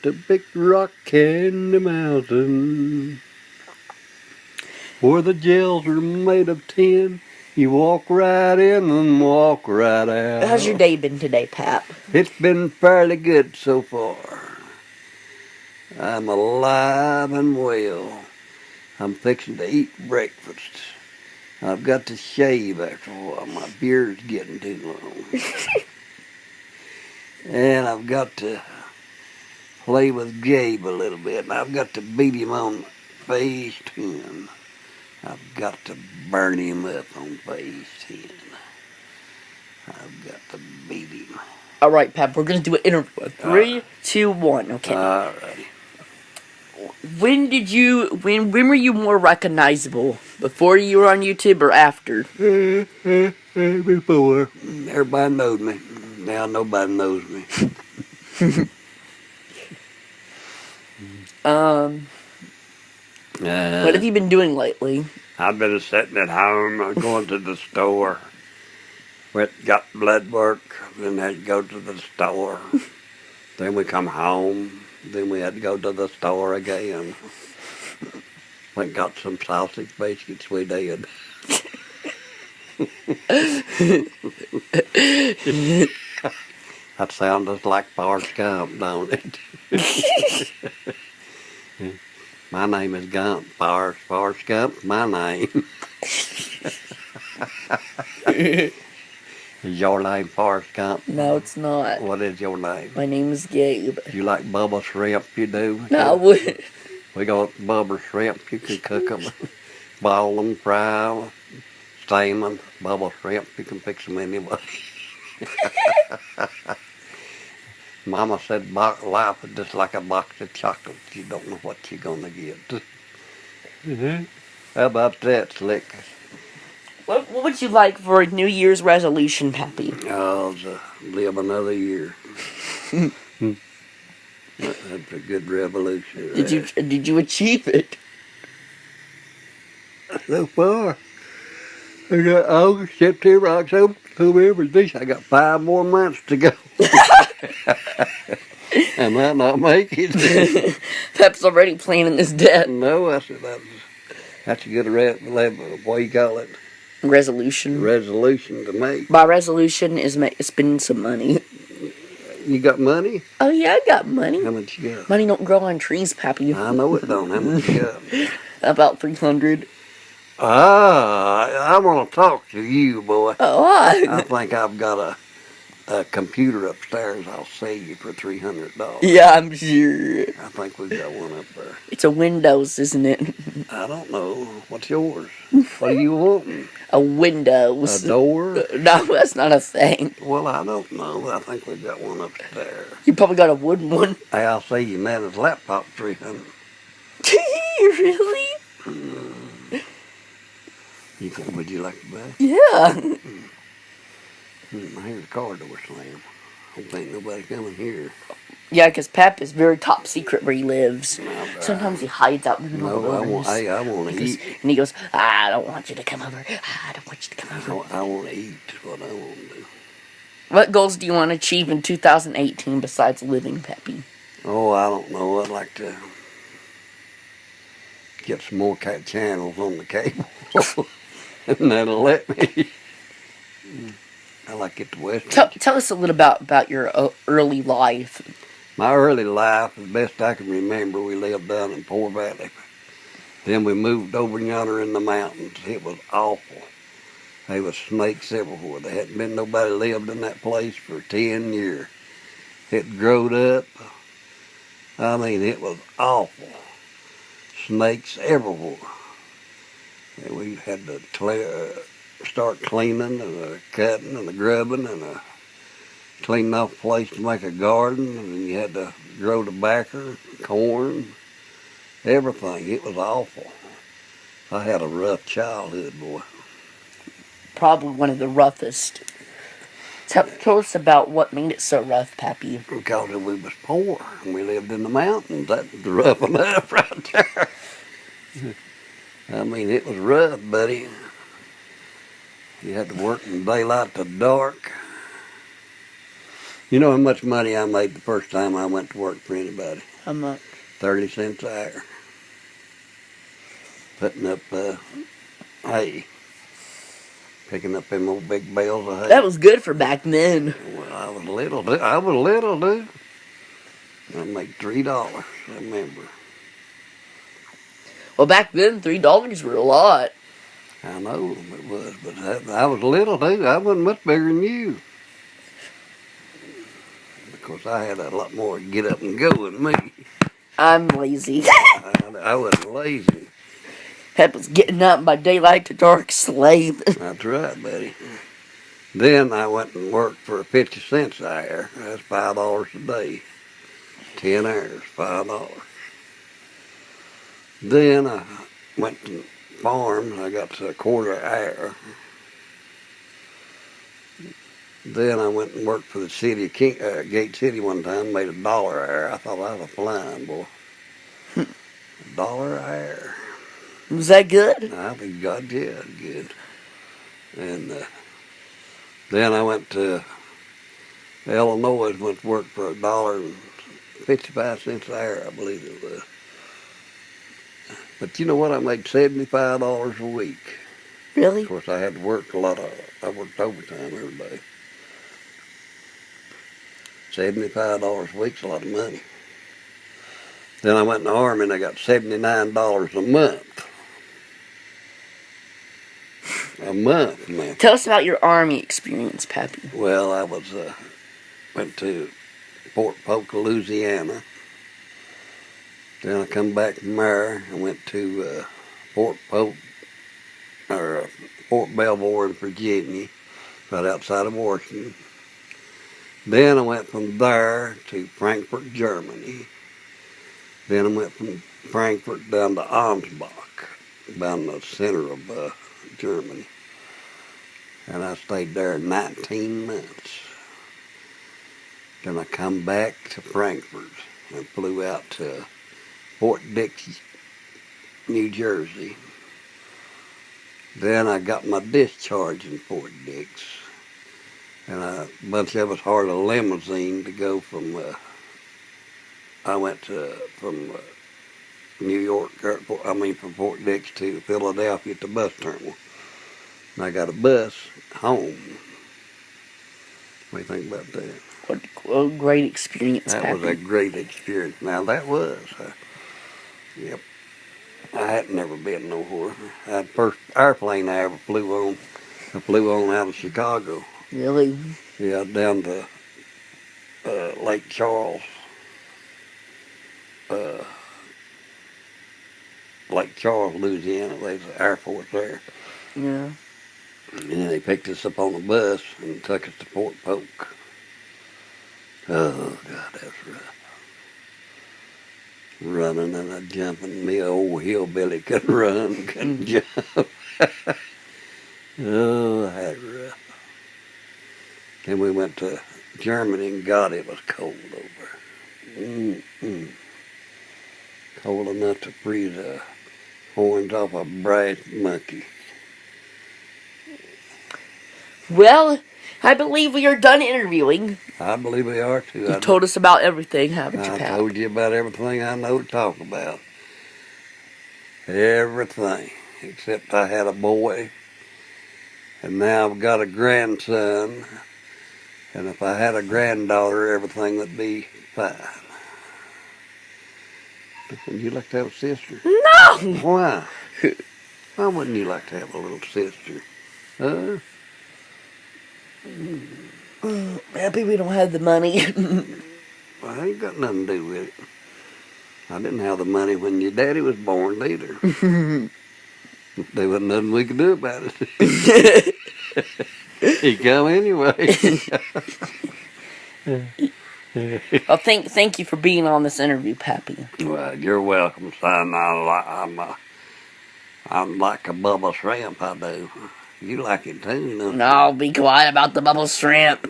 a big rock in the mountain where the jails are made of tin. You walk right in and walk right out. How's your day been today, Pap? It's been fairly good so far. I'm alive and well. I'm fixing to eat breakfast. I've got to shave after a while. My beard's getting too long. And I've got to play with Gabe a little bit. And I've got to beat him on phase 10. I've got to burn him up on phase 10. I've got to beat him. All right, Pap, we're going to do an interview. 3, 2, 1, okay. All righty. When were you more recognizable? Before you were on YouTube or after? Before. Everybody knows me. Now nobody knows me. What have you been doing lately? I've been sitting at home, going to the store. Got blood work, then had to go to the store. Then we come home, then we had to go to the store again. Went got some sausage biscuits we did. That sounds just like Forrest Gump, don't it? My name is Gump. Forrest Gump's my name. Is your name Forrest Gump? No, it's not. What is your name? My name is Gabe. You like bubble shrimp, you do? No, I wouldn't. We got bubble shrimp. You can cook them, boil them, fry them, steam them. Bubble shrimp, you can fix them anyway. Mama said life is just like a box of chocolates. You don't know what you're going to get. How about that, Slick? What would you like for a New Year's resolution, Pappy? Oh, to live another year. That's a good revolution. Did you achieve it? So far, I got August, September, October, November, December. I got 5 more months to go. I might not make it. Pep's already planning his debt. No, I said that's a good what do you call it? Resolution. Resolution to make. By resolution is spending some money. You got money? Oh yeah, I got money. How much you got? Money don't grow on trees, Pappy. I know it don't. How much you got? About 300. I want to talk to you, boy. Oh, why? I think I've got a computer upstairs I'll sell you for $300. Yeah, I'm sure. I think we've got one up there. It's a Windows, isn't it? I don't know. What's yours? What do you want? A Windows. A door? No, that's not a thing. Well, I don't know. I think we've got one upstairs. You probably got a wooden one. Hey, I'll sell you Nana's laptop for $300. Really? Would you like to buy? Yeah. Here's a car door slam. Don't think nobody coming here. Yeah, because Pep is very top secret where he lives. Sometimes he hides out in the middle of the woods. I want to eat. And he goes, I don't want you to come over. I don't want you to come over. I want to eat what I want to do. What goals do you want to achieve in 2018 besides living, Peppy? Oh, I don't know. I'd like to get some more channels on the cable. And that'll let me. I like it to West. Tell us a little about your early life. My early life, as best I can remember, we lived down in Poor Valley. Then we moved over yonder in the mountains. It was awful. There was snakes everywhere. There hadn't been nobody lived in that place for 10 years. It growed up. I mean, it was awful. Snakes everywhere. And we had to start cleaning and cutting and grubbing and cleaning off the place to make a garden. And then you had to grow tobacco, corn, everything. It was awful. I had a rough childhood, boy. Probably one of the roughest. Tell us about what made it so rough, Pappy. Because we was poor and we lived in the mountains. That was rough enough right there. I mean, it was rough, buddy. You had to work from daylight to dark. You know how much money I made the first time I went to work for anybody? How much? 30 cents an hour. Putting up hay. Picking up them old big bales of hay. That was good for back then. Well, I was little, dude. I made $3, I remember. Well, back then, $3 were a lot. I know it was, but I was little, dude. I wasn't much bigger than you. Of course, I had a lot more get up and go than me. I'm lazy. I wasn't lazy. That was getting up by daylight to dark slave. That's right, buddy. Then I went and worked for 50 cents an hour. That's $5 a day. 10 hours, $5. Then I went to farms. I got to a quarter an hour. Then I went and worked for the city of Gate City one time, made $1 an hour. I thought I was flying, boy. $1 an hour. Was that good? I think God did good. And then I went to Illinois, went to work for $1.55 an hour, I believe it was. But you know what? I made $75 a week. Really? Of course, I had to work I worked overtime every day. $75 a week's a lot of money. Then I went in the Army and I got $79 a month. A month, man. Tell us about your Army experience, Pappy. Well, I went to Fort Polk, Louisiana. Then I come back from there and went to Fort Belvoir in Virginia, right outside of Washington. Then I went from there to Frankfurt, Germany. Then I went from Frankfurt down to Ansbach, down the center of Germany. And I stayed there 19 months. Then I come back to Frankfurt and flew out to Fort Dix, New Jersey. Then I got my discharge in Fort Dix. And a bunch of us hired a limousine to go from, from New York, from Fort Dix to Philadelphia at the bus terminal. And I got a bus home. What do you think about that? What a great experience, That Pappy. was a great experience. Now, that was. Yep. I had never been nowhere. The first airplane I ever flew on, I flew on out of Chicago. Really? Yeah, down to Lake Charles. Lake Charles, Louisiana. There's an Air Force there. Yeah. And then they picked us up on the bus and took us to Fort Polk. Oh, God, that was rough. Running and a jumping. Me old hillbilly could run, couldn't jump. Oh, I had it rough. Then we went to Germany, and God, it was cold over. Cold enough to freeze a horns off a brass monkey. Well, I believe we are done interviewing. I believe we are, too. You told us about everything, haven't you, I Pap? told you about everything I know to talk about. Everything. Except I had a boy. And now I've got a grandson. And if I had a granddaughter, everything would be fine. Would you like to have a sister? No! Why? Why wouldn't you like to have a little sister? Huh? Pappy, we don't have the money. Well, I ain't got nothing to do with it. I didn't have the money when your daddy was born either. There wasn't nothing we could do about it. He come anyway. Well, thank you for being on this interview, Pappy. Well, you're welcome, son. I'm like a bubble shrimp, I do. You like it too, no? No, be quiet about the bubble shrimp.